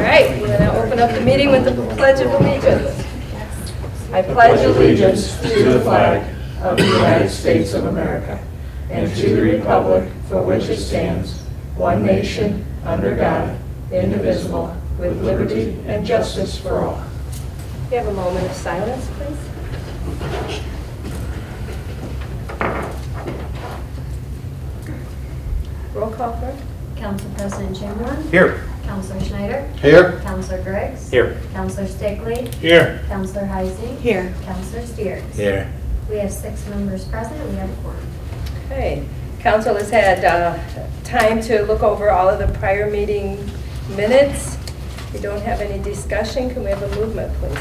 right, we're going to open up the meeting with the Pledge of Allegiance. I pledge allegiance to the flag of the United States of America and to the republic for which it stands, one nation, under God, indivisible, with liberty and justice for all. You have a moment of silence, please. Roll call, clerk. Council President Chamberlain. Here. Councilor Schneider. Here. Councilor Griggs. Here. Councilor Stickley. Here. Councilor Heising. Here. Councilor Steers. Here. We have 6 members present. We have a quorum. Okay, council has had time to look over all of the prior meeting minutes. We don't have any discussion. Can we have a movement, please?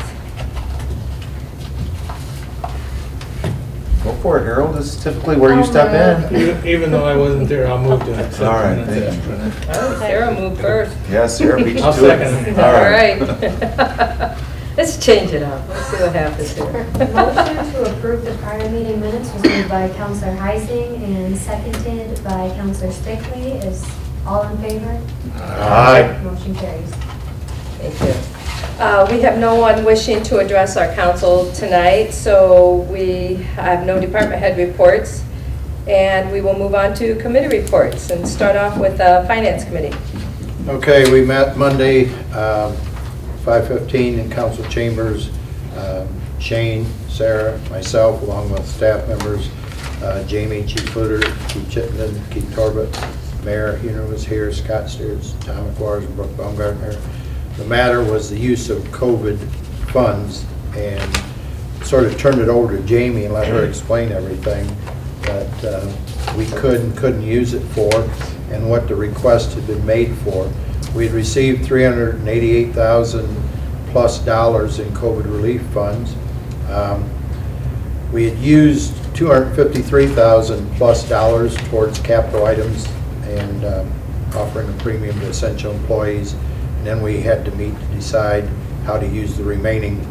Go for it, Harold. This is typically where you step in. Even though I wasn't there, I'll move to it. All right, thank you. Oh, Sarah moved first. Yes, Sarah beat you I'll to it. second. All right. Let's change it up. Let's see what happens here. Motion to approve the prior meeting minutes was made by Councilor Heising and seconded by Councilor Stickley. Is all in favor? Aye. Motion carries. Thank you. We have no one wishing to address our council tonight, so we have no department head reports. And we will move on to committee reports and start off with the Finance Committee. Okay, we met Monday, 5:15 in council chambers. Shane, Sarah, myself, along with staff members, Jamie, Chief Fluter, Chief Chittenden, Keith Torbett, Mayor Huner was here, Scott Steers, Tom McQuarrie, and Brooke Baumgartner. The matter was the use of COVID funds, and sort of turned it over to Jamie and let her explain everything that we could and couldn't use it for, and what the request had been made for. We had received $388,000 plus in COVID relief funds. We had used $253,000 plus towards capital items and offering a premium to essential employees. And then we had to meet to decide how to use the remaining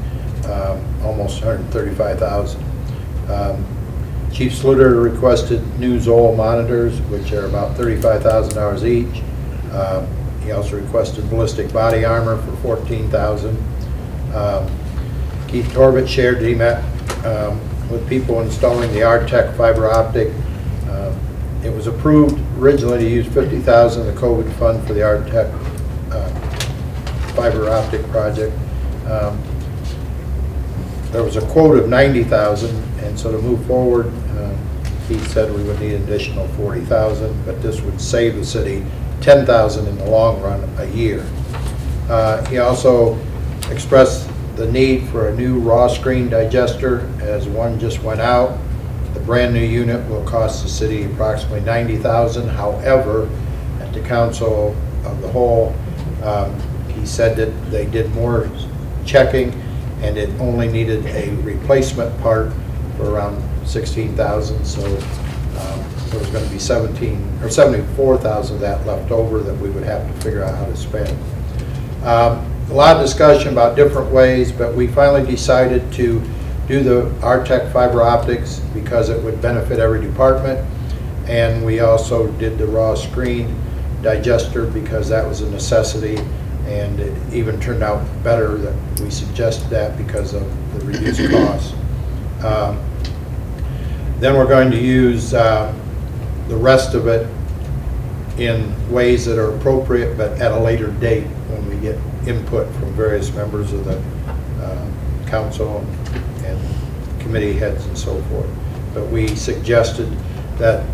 almost $135,000. Chief Sluter requested new Zoll monitors, which are about $35,000 each. He also requested ballistic body armor for $14,000. Keith Torbett shared that he met with people installing the RTEC fiber optic. It was approved originally to use $50,000 of the COVID fund for the RTEC fiber optic project. There was a quote of $90,000, and so to move forward, he said we would need an additional $40,000, but this would save the city $10,000 in the long run a year. He also expressed the need for a new raw screen digester, as one just went out. The brand new unit will cost the city approximately $90,000. However, at the council of the whole, he said that they did more checking and it only needed a replacement part for around $16,000. So there was going to be $74,000 of that left over that we would have to figure out how to spend. A lot of discussion about different ways, but we finally decided to do the RTEC fiber optics because it would benefit every department. And we also did the raw screen digester because that was a necessity, and it even turned out better that we suggested that because of the reduced cost. Then we're going to use the rest of it in ways that are appropriate, but at a later date when we get input from various members of the council and committee heads and so forth. But we suggested that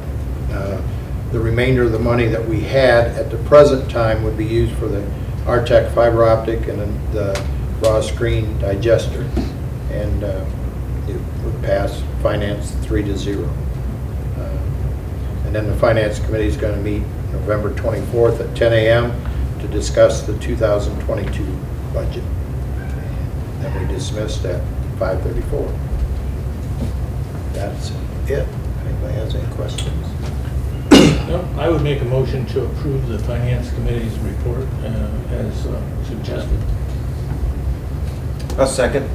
the remainder of the money that we had at the present time would be used for the RTEC fiber optic and then the raw screen digester, and it would pass finance 3-0. And then the finance committee is going to meet November 24th at 10 a.m. to discuss the 2022 budget. And then we dismissed at 5:34. That's it. Anybody has any questions? No, I would make a motion to approve the Finance Committee's report as suggested. A second.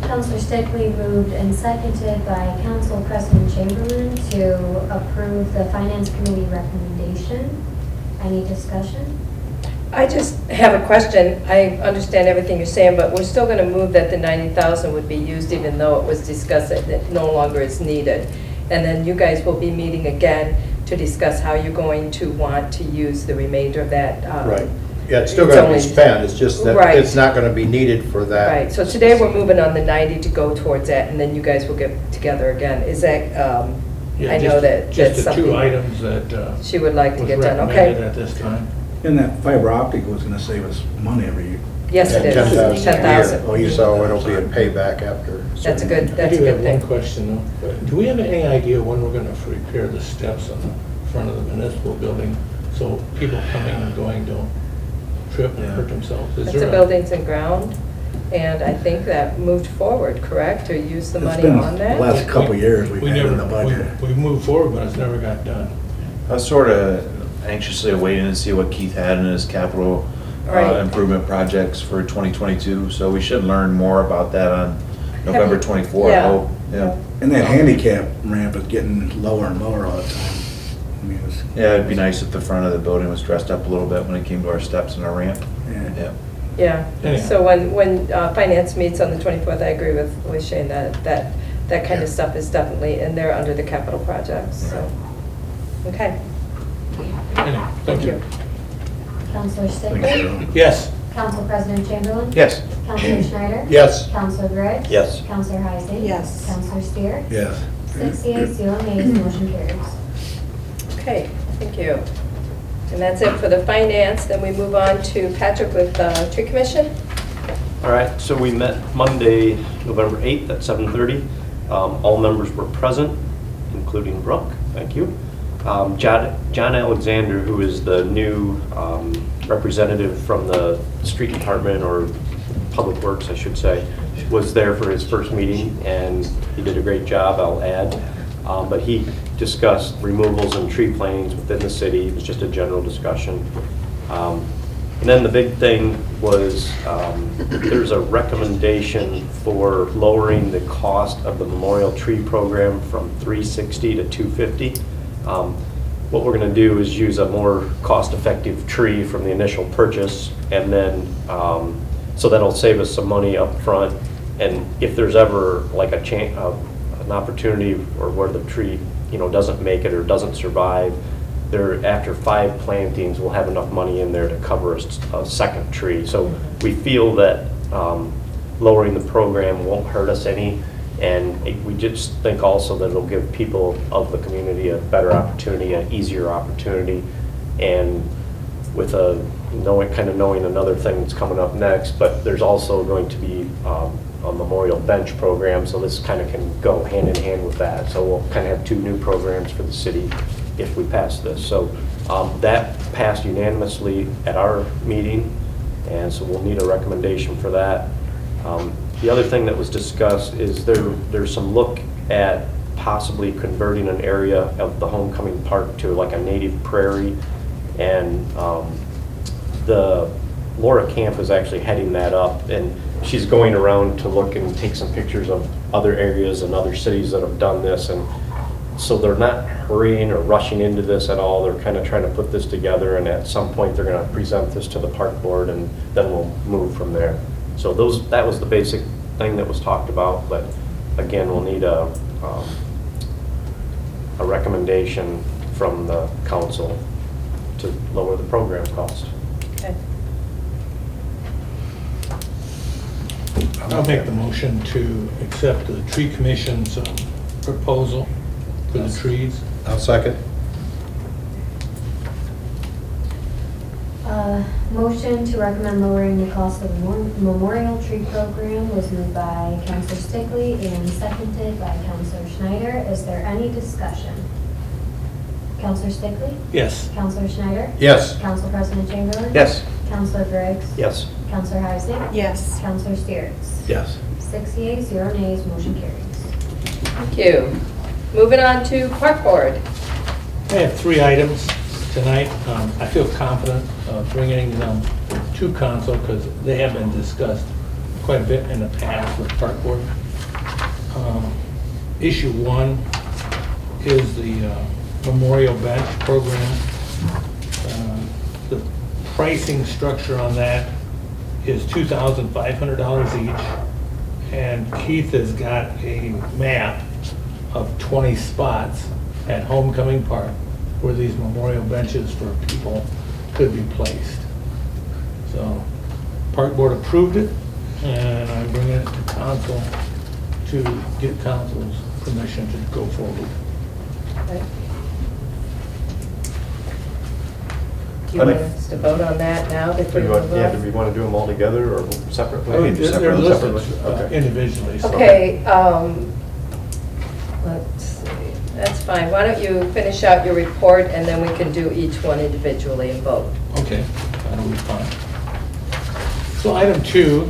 Councilor Stickley moved and seconded by Council President Chamberlain to approve the Finance Committee recommendation. Any discussion? I just have a question. I understand everything you're saying, but we're still going to move that the 90,000 would be used even though it was discussed that it no longer is needed. And then you guys will be meeting again to discuss how you're going to want to use the remainder of that. Right. Yeah, it's still going to be spent, it's just that Right. it's not going to be needed for that. Right, so today we're moving on the 90 to go towards that, and then you guys will get together again. Is that, Yeah, I know just- that that's Just the two something items that she would like to was get done, recommended okay? at this time. And that fiber optic was gonna save us money every year. Yes, it is. 10,000 a year. 10,000. Oh, you saw it'll be a payback after. That's a good, I that's a do have good one thing. question though. Do we have any idea when we're going to repair the steps on the front of the municipal building so people coming and going don't trip and hurt themselves? Is It's there a buildings and ground, and I think that moved forward, correct, to use the It's money been on the that? last couple of years we've We had in never- the budget. We moved forward, but it's never got done. I was sort of anxiously awaiting to see what Keith had in his capital Right. improvement projects for 2022, so we should learn more about that on November 24th, I Yeah. hope. Yeah. And that handicap ramp is getting lower and lower all the time. I mean, it's, Yeah, it'd be nice if the front of the building was dressed up a little bit when it came to our steps and our ramp. yeah. Yeah. Yeah, Anyhow. so when finance meets on the 24th, I agree with Shane that kind of stuff is definitely in there under the capital projects, so. Okay, Anyway, thank you. Counselor Thanks, Stickley? Joe. Yes. Council President Chamberlain? Yes. Counselor Schneider? Yes. Counselor Briggs? Yes. Counselor Heising? Yes. Counselor Steer? Yes. 6 yeas, 0 nays, motion carries. Okay, thank you. And that's it for the finance, then we move on to Patrick with Tree Commission. All right, so we met Monday, November 8th at 7:30. All members were present, including Brooke, thank you. John Alexander, who is the new representative from the street department, or Public Works, I should say, was there for his first meeting, and he did a great job, I'll add. But he discussed removals and tree plantings within the city. It was just a general discussion. And then the big thing was there's a recommendation for lowering the cost of the Memorial Tree Program from $360 to $250. What we're going to do is use a more cost-effective tree from the initial purchase, and then so that'll save us some money up front. And if there's ever like an opportunity or where the tree doesn't make it or doesn't survive, after 5 plantings, we'll have enough money in there to cover a second tree. So we feel that lowering the program won't hurt us any, and we just think also that it'll give people of the community a better opportunity, an easier opportunity, and with knowing another thing that's coming up next. But there's also going to be a memorial bench program, so this kind of can go hand in hand with that. So we'll kind of have 2 new programs for the city if we pass this. So that passed unanimously at our meeting, and so we'll need a recommendation for that. The other thing that was discussed is there's some look at possibly converting an area of the Homecoming Park to like a native prairie, and the Laura Camp is actually heading that up, and she's going around to look and take some pictures of other areas and other cities that have done this. And so they're not hurrying or rushing into this at all. They're kind of trying to put this together, and at some point they're going to present this to the park board, and then we'll move from there. So that was the basic thing that was talked about, but again, we'll need a recommendation from the council to lower the program cost. Okay. I'll make the motion to accept the tree commission's proposal for the trees. I'll second. Motion to recommend lowering the cost of the Memorial Tree Program was moved by Counselor Stickley and seconded by Counselor Schneider. Is there any discussion? Counselor Stickley? Yes. Counselor Schneider? Yes. Council President Chamberlain? Yes. Counselor Briggs? Yes. Counselor Heising? Yes. Counselor Steers? Yes. 6 yeas, 0 nays, motion carries. Thank you. Moving on to Park Board. I have 3 items tonight. I feel confident bringing them to council because they have been discussed quite a bit in the past with Park Board. Issue 1 is the Memorial Bench Program. pricing structure on that is $2,500 each. And Keith has got a map of 20 spots at Homecoming Park where these memorial benches for people could be placed. So, Park Board approved it, and I'm bringing it to council to get council's permission to go forward. Okay. Do you want us to vote on that now before Do we move do we on? want to do them all together or separately? We can do They're separately. listed Okay. individually. so- Okay, let's see, that's fine. Why don't you finish out your report, and then we can do each one individually and vote. Okay, that'll be fine. So item 2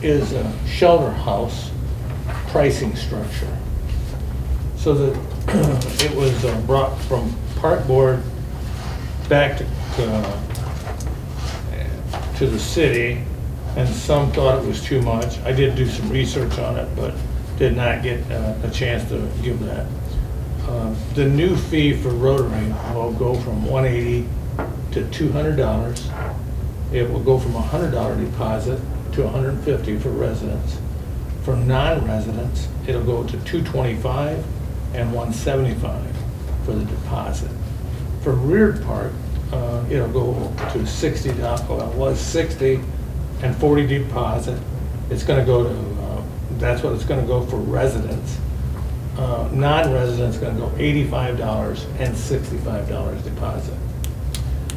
is a shelter house pricing structure. So that it was brought from Park Board back to the city, and some thought it was too much. I did do some research on it, but did not get a chance to give that. The new fee for Rotary will go from $180 to $200. It will go from a $100 deposit to $150 for residents. For non-residents, it'll go to $225 and $175 for the deposit. For Rear Park, it'll go to $60, well, it was $60 and $40 deposit. It's gonna go to, that's what it's gonna go for residents. Non-residents gonna go $85 and $65 deposit.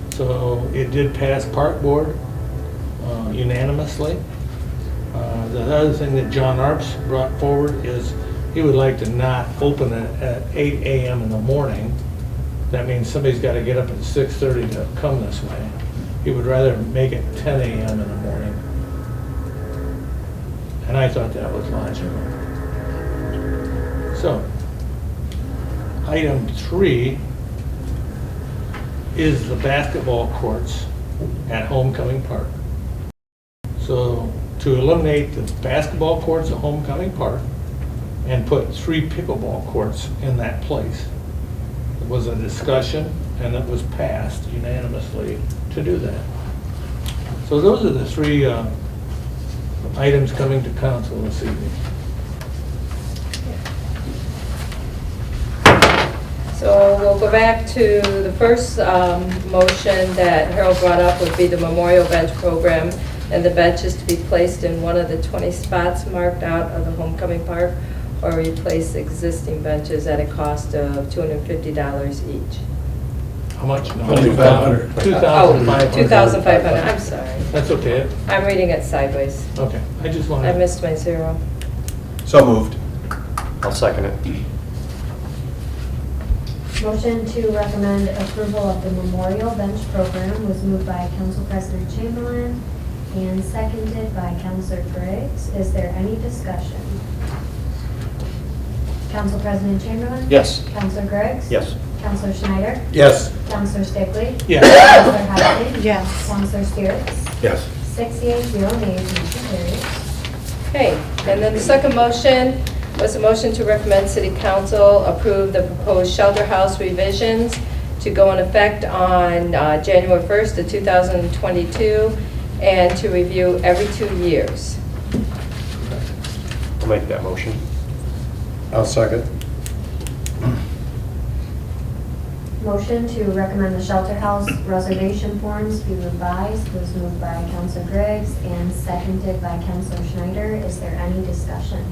So it did pass Park Board unanimously. The other thing that John Arps brought forward is he would like to not open it at 8 a.m. in the morning. That means somebody's got to get up at 6:30 to come this way. He would rather make it 10 a.m. in the morning. And I thought that was logical. So, item 3 is the basketball courts at Homecoming Park. So, to eliminate the basketball courts at Homecoming Park and put 3 pickleball courts in that place. It was a discussion, and it was passed unanimously to do that. So those are the 3 items coming to council this evening. So we'll go back to the first motion that Harold brought up would be the memorial bench program, and the benches to be placed in one of the 20 spots marked out of the Homecoming Park, or replace existing benches at a cost of $250 each. How much? No, $2,500. Oh, $2,500. $2,500, I'm sorry. That's okay. I'm reading it sideways. Okay, I just I wanted, missed my 0. So moved. I'll second it. Motion to recommend approval of the memorial bench program was moved by Council President Chamberlain and seconded by Councilor Griggs. Is there any discussion? Council President Chamberlain? Yes. Councilor Griggs? Yes. Councilor Schneider? Yes. Councilor Stickley? yeah, Councilor Housley? Yes. Councilor Steers? Yes. 6 yeas, 0 nays, motion carries. Okay, and then the second motion was a motion to recommend City Council approve the proposed shelter house revisions to go in effect on January 1st of 2022, and to review every 2 years. I'll make that motion. I'll second. Motion to recommend the shelter house reservation forms be revised was moved by Councilor Griggs and seconded by Councilor Schneider. Is there any discussion?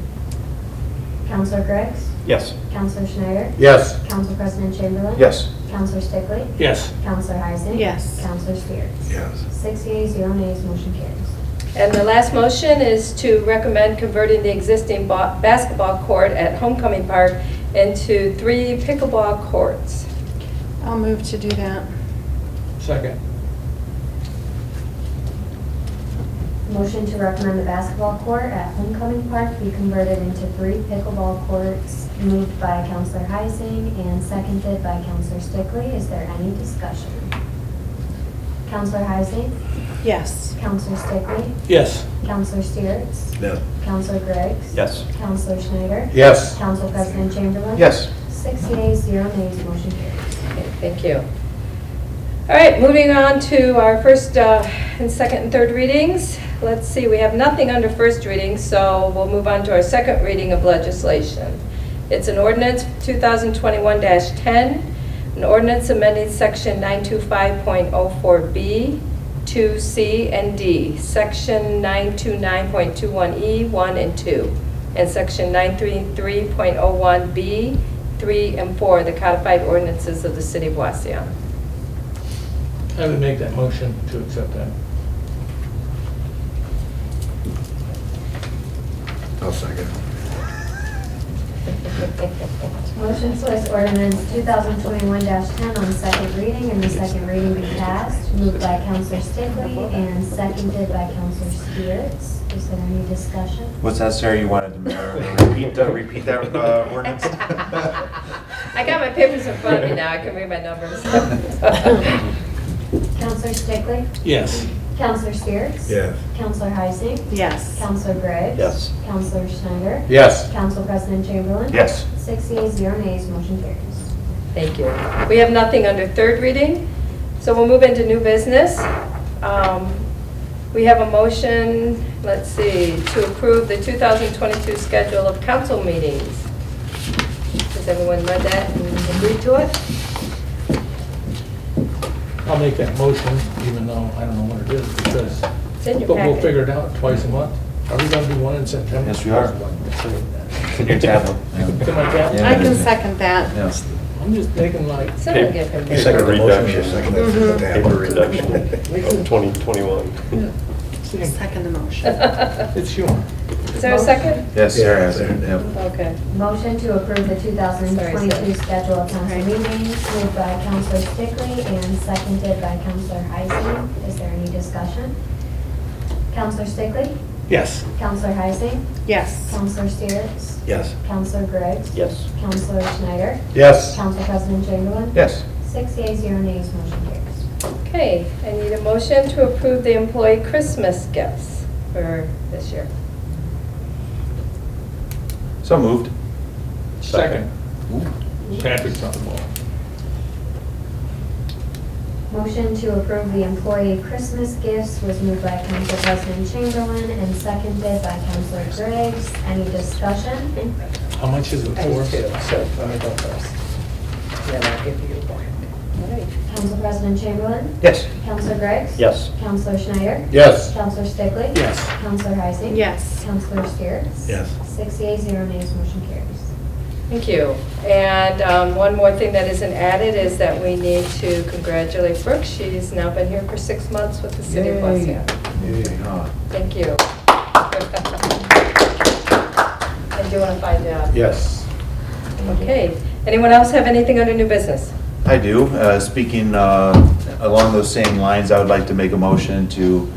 Councilor Griggs? Yes. Councilor Schneider? Yes. Council President Chamberlain? Yes. Councilor Stickley? yes. Councilor Heising? Yes. Councilor Steers? Yes. 6 yeas, 0 nays, motion carries. And the last motion is to recommend converting the existing basketball court at Homecoming Park into 3 pickleball courts. I'll move to do that. Second. Motion to recommend the basketball court at Homecoming Park be converted into 3 pickleball courts, moved by Councilor Heising and seconded by Councilor Stickley. Is there any discussion? Councilor Heising? Yes. Councilor Stickley? Yes. Councilor Steers? Yes. Councilor Griggs? Yes. Councilor Schneider? Yes. Council President Chamberlain? Yes. 6 yeas, 0 nays, motion carries. Okay, thank you. All right, moving on to our first and second and third readings. Let's see, we have nothing under first reading, so we'll move on to our second reading of legislation. It's an ordinance 2021-10, an ordinance amending section 925.04B, 2C, and D, section 929.21E, 1 and 2, and section 933.01B, 3 and 4, the codified ordinances of the city of Wauseon. I would make that motion to accept that. I'll second. Motion to place ordinance 2021-10 on second reading and the second reading be passed, moved by Counselor Stickley and seconded by Counselor Steers. Is there any discussion? What's that, Sarah? You wanted to repeat that ordinance? I got my papers in front of me now, I can read my numbers. Counselor Stickley? Yes. Counselor Steers? Yes. Counselor Heising? Yes. Counselor Gregg? Yes. Counselor Schneider? Yes. Council President Chamberlain? Yes. 6 yeas, 0 nays, motion carries. Thank you. We have nothing under third reading, so we'll move into new business. We have a motion, let's see, to approve the 2022 schedule of council meetings. Has everyone read that and agreed to it? I'll make that motion, even though I don't know what it is, because, It's in your but we'll packet. figure it out twice a month. Are we gonna do one in September? Yes, we are. In your tablet. It's in my tablet? Yeah. I can second that. Yes. I'm just making like, Someone give him. Paper Second the motion, reduction. second the Paper tablet. reduction of 2021. Second the motion. it's humor. Is there a second? Yes, Sarah. Yeah, has it. Sarah. Yep. Okay. Motion to approve the 2022 Sorry. schedule of council Right. meetings, moved by Counselor Stickley and seconded by Counselor Heising. Is there any discussion? Counselor Stickley? Yes. Counselor Heising? Yes. Counselor Steers? Yes. Counselor Gregg? Yes. Counselor Schneider? Yes. Council President Chamberlain? Yes. 6 yeas, 0 nays, motion carries. Okay, I need a motion to approve the employee Christmas gifts for this year. So moved. Second. Patrick's on the ball. Motion to approve the employee Christmas gifts was moved by Council President Chamberlain and seconded by Counselor Griggs. Any discussion? How much is it I do for? too, so let me go first. Then I'll give you your point. All right. Council President Chamberlain? Yes. Counselor Griggs? Yes. Counselor Schneider? Yes. Counselor Stickley? Yes. Counselor Heising? Yes. Counselor Steers? Yes. 6 yeas, 0 nays, motion carries. Thank you. And one more thing that isn't added is that we need to congratulate Brooke. She's now been here for 6 months with the city of Wauseon. Thank you. And doing a fine job. Yes. Okay. Anyone else have anything under new business? I do. Speaking along those same lines, I would like to make a motion to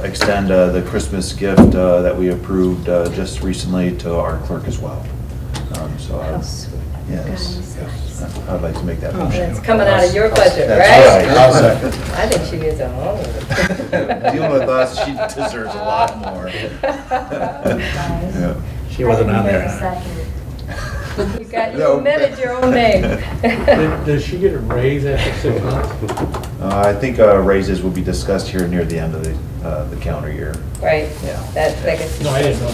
extend the Christmas gift that we approved just recently to our clerk as well. So, yes, I'd like to make that motion. It's coming out of your budget, That's right? right. I'll second. I think she needs a home. Dealing with us, she deserves a lot more. Yeah. She wasn't on there. You No. omitted your own name. Does she get a raise after 6 months? I think raises will be discussed here near the end of the calendar year. Right. Yeah. That gets. No, I didn't know.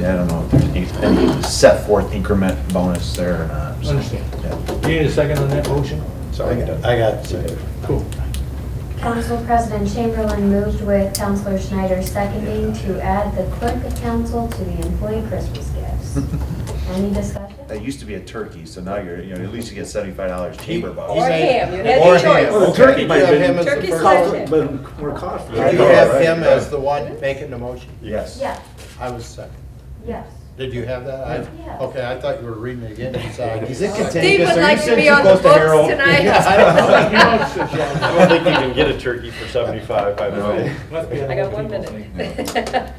Yeah, I don't know if there's any set forth increment bonus there or not. so, Understand. yeah. You need a second on that motion? Sorry. I got it. Cool. Council President Chamberlain moved with Counselor Schneider seconding to add the clerk of council to the employee Christmas gifts. Any discussion? That used to be a turkey, so now at least you get $75 chamber Or bonus. ham, you had Or the ham. choice. Well, turkey You might have have him been- as the Turkey first- slash ham. But more costly. You I know, have right? him as the one making the motion? Yes. Yes, I was second. yes. Did you have that? Yeah. Okay, I thought you were reading it again. Is it contagious? Steve would Are you like to sitting be too on the close to books Harold? tonight. I don't know. I don't think you can get a turkey for 75, by the No. way. Must be a I got lot 1 of people minute.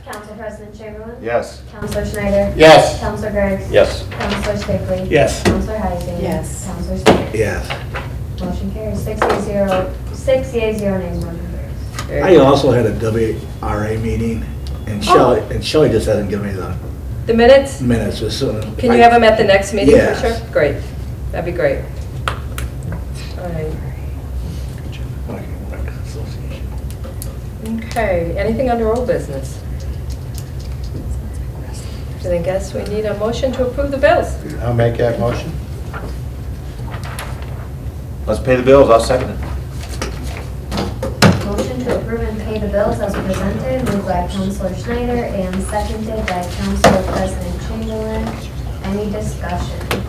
Council President Chamberlain? Yes. Counselor Schneider? Yes. Counselor Griggs? Yes. Counselor Stickley? Yes. Counselor Heising? Yes. Counselor Steers? Yes. Motion carries. 6 yeas, 0 nays, motion carries. I also had a WRA meeting, and Shelley just hasn't given me the The minutes? minutes. As soon as Can you have them at the next meeting for Yes. sure? Great. That'd be great. All right. Okay, anything under old business? Then I guess we need a motion to approve the bills. I'll make that motion. Let's pay the bills, I'll second it. Motion to approve and pay the bills as presented, moved by Counselor Schneider and seconded by Council President Chamberlain. Any discussion?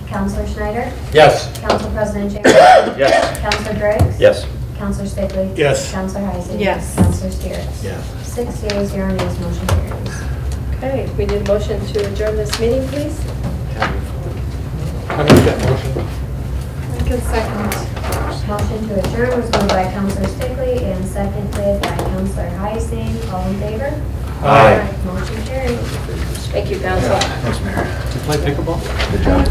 Counselor Schneider? Yes. Council President Chamberlain? Yes. Counselor Driggs? Yes. Counselor Stickley? Yes. Counselor Heising? Yes. Counselor Steers? Yeah. 6 yeas, 0 nays, motion carries. Okay, we need a motion to adjourn this meeting, please. I make that motion. I can second. Motion to adjourn was moved by Counselor Stickley and seconded by Counselor Heising. All in favor? Aye. Motion carries. Thank you, Council. Thanks, Mayor. Play pickleball? Good job.